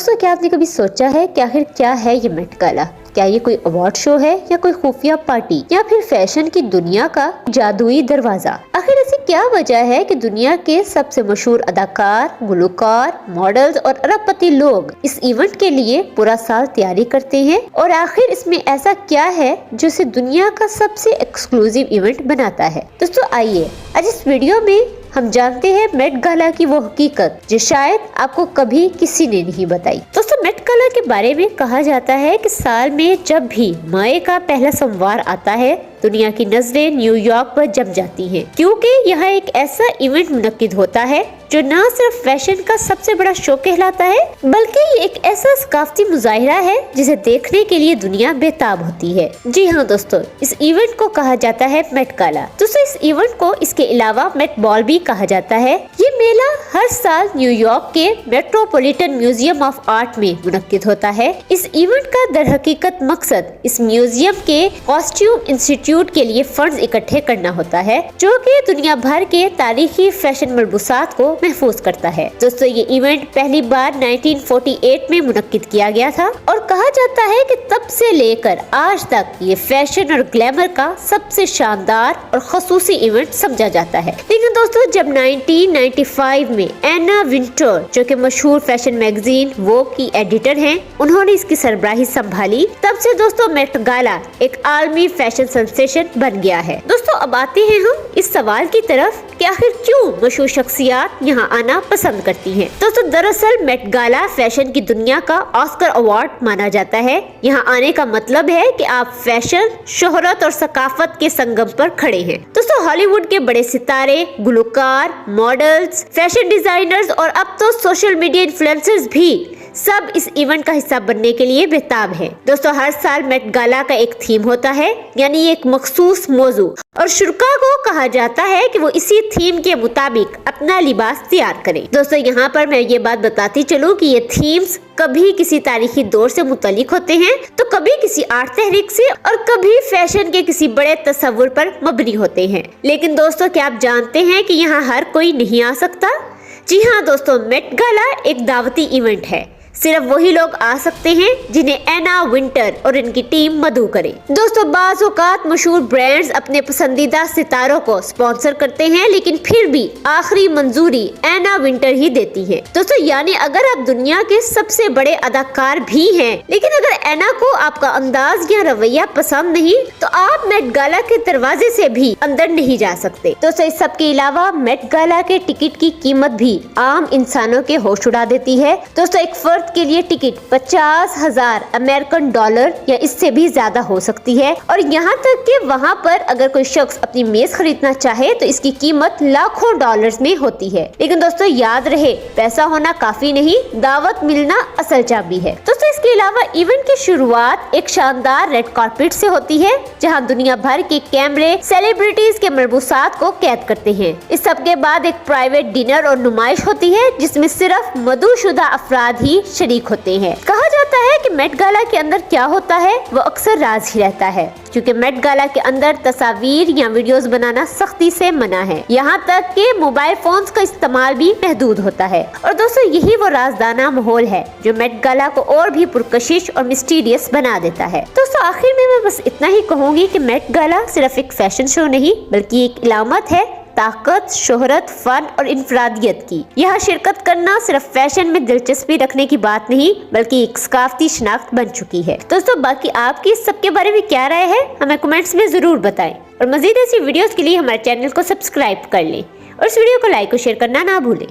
दोस्तों, क्या आपने कभी सोचा है कि आखिर क्या है ये मेट गाला? क्या ये कोई अवार्ड शो है या कोई खुफिया पार्टी या फिर फैशन की दुनिया का जादुई दरवाजा? आखिर ऐसी क्या वजह है कि दुनिया के सबसे मशहूर अदाकार, गुलकार, मॉडल्स और अरबपति लोग इस इवेंट के लिए पूरा साल तैयारी करते हैं? और आखिर इसमें ऐसा क्या है जो इसे दुनिया का सबसे एक्सक्लूसिव इवेंट बनाता है? दोस्तों आइए आज इस वीडियो में हम जानते हैं मेट गाला की वो हकीकत जो शायद आपको कभी किसी ने नहीं बताई। दोस्तों, मेट गाला के बारे में कहा जाता है कि साल में जब भी मई का पहला सोमवार आता है, दुनिया की नजरें न्यूयॉर्क पर जम जाती हैं, क्योंकि यहाँ एक ऐसा इवेंट मुनक्किद होता है जो न सिर्फ फैशन का सबसे बड़ा शो कहलाता है, बल्कि ये एक ऐसा सकाफती मुजाहिरा है जिसे देखने के लिए दुनिया बेताब होती है। जी हाँ दोस्तों, इस इवेंट को कहा जाता है मेट गाला। दोस्तों, इस इवेंट को इसके अलावा मेट बॉल भी कहा जाता है। ये मेला हर साल न्यूयॉर्क के मेट्रोपॉलिटन म्यूजियम ऑफ आर्ट में मुनक्किद होता है। इस इवेंट का दर हकीकत मकसद इस म्यूजियम के कॉस्ट्यूम इंस्टीट्यूट के लिए फंड्स इकट्ठे करना होता है, जो कि दुनिया भर के तारीखी फैशन मलबूसात को महफूज करता है। दोस्तों, ये इवेंट पहली बार 1948 में मुनक्किद किया गया था और कहा जाता है कि तब से लेकर आज तक ये फैशन और ग्लैमर का सबसे शानदार और खसूसी इवेंट समझा जाता है। लेकिन दोस्तों, जब 1995 में एना विंटर, जो कि मशहूर फैशन मैगजीन वोग की एडिटर हैं, उन्होंने इसकी सरबराही संभाली, तब से दोस्तों मेट गाला एक आलमी फैशन सेंसेशन बन गया है। दोस्तों, अब आते हैं हम इस सवाल की तरफ कि आखिर क्यों मशहूर शख्सियात यहाँ आना पसंद करती हैं। दोस्तों, दरअसल मेट गाला फैशन की दुनिया का ऑस्कर अवार्ड माना जाता है। यहाँ आने का मतलब है कि आप फैशन, शोहरत और सकाफत के संगम पर खड़े हैं। दोस्तों, हॉलीवुड के बड़े सितारे, गुलकार, मॉडल्स, फैशन डिजाइनर्स और अब तो सोशल मीडिया इन्फ्लुएंसर्स भी सब इस इवेंट का हिस्सा बनने के लिए बेताब हैं। दोस्तों, हर साल मेट गाला का एक थीम होता है, यानी एक मखसूस मौजू, और शुरा को कहा जाता है कि वो इसी थीम के मुताबिक अपना लिबास तैयार करें। दोस्तों, यहाँ पर मैं ये बात बताती चलूँ कि ये थीम्स कभी किसी तारीखी दौर से मुतल्लिक होते हैं, तो कभी किसी आर्ट तहरीक से और कभी फैशन के किसी बड़े तस्वुर पर मबनी होते हैं। लेकिन दोस्तों, क्या आप जानते हैं कि यहाँ हर कोई नहीं आ सकता? जी हाँ दोस्तों, मेट गाला एक दावती इवेंट है। सिर्फ वही लोग आ सकते हैं जिन्हें एना विंटर और इनकी टीम मदऊ करे। दोस्तों, बाज़ औक़ात मशहूर ब्रांड्स अपने पसंदीदा सितारों को स्पॉन्सर करते हैं, लेकिन फिर भी आखिरी मंजूरी एना विंटर ही देती है। दोस्तों, यानी अगर आप दुनिया के सबसे बड़े अदाकार भी हैं, लेकिन अगर एना को आपका अंदाज या रवैया पसंद नहीं, तो आप मेट गाला के दरवाजे से भी अंदर नहीं जा सकते। दोस्तों, इस सब के अलावा मेट गाला के टिकट की कीमत भी आम इंसानों के होश उड़ा देती है। दोस्तों, एक फर्द के लिए टिकट 50,000 अमेरिकन डॉलर या इससे भी ज्यादा हो सकती है, और यहाँ तक कि वहाँ पर अगर कोई शख्स अपनी मेज खरीदना चाहे तो इसकी कीमत लाखों डॉलर्स में होती है। लेकिन दोस्तों, याद रहे, पैसा होना काफी नहीं, दावत मिलना असल चाबी है। दोस्तों, इसके अलावा इवेंट की शुरुआत एक शानदार रेड कार्पेट से होती है, जहाँ दुनिया भर के कैमरे सेलिब्रिटीज के मलबूसात को कैद करते हैं। इस सब के बाद एक प्राइवेट डिनर और नुमाइश होती है, जिसमें सिर्फ मदऊशुदा अफराद ही शरीक होते हैं। कहा जाता है कि मेट गाला के अंदर क्या होता है वो अक्सर राज ही रहता है, क्योंकि मेट गाला के अंदर तस्वीर या वीडियोस बनाना सख्ती से मना है। यहाँ तक कि मोबाइल फोन्स का इस्तेमाल भी महदूद होता है। और दोस्तों, यही वो राजदाना माहौल है जो मेट गाला को और भी पुरकशिश और मिस्टीरियस बना देता है। दोस्तों, आखिर में मैं बस इतना ही कहूंगी कि मेट गाला सिर्फ एक फैशन शो नहीं, बल्कि एक इलामत है ताकत, शोहरत, फन और इनफरादियत की। यहाँ शिरकत करना सिर्फ फैशन में दिलचस्पी रखने की बात नहीं, बल्कि एक सकाफती शनाख्त बन चुकी है। दोस्तों, बाकी आपकी इस सब के बारे में क्या राय है, हमें कमेंट्स में जरूर बताएं, और मजीद ऐसी वीडियोस के लिए हमारे चैनल को सब्सक्राइब कर लें और इस वीडियो को लाइक और शेयर करना ना भूलें।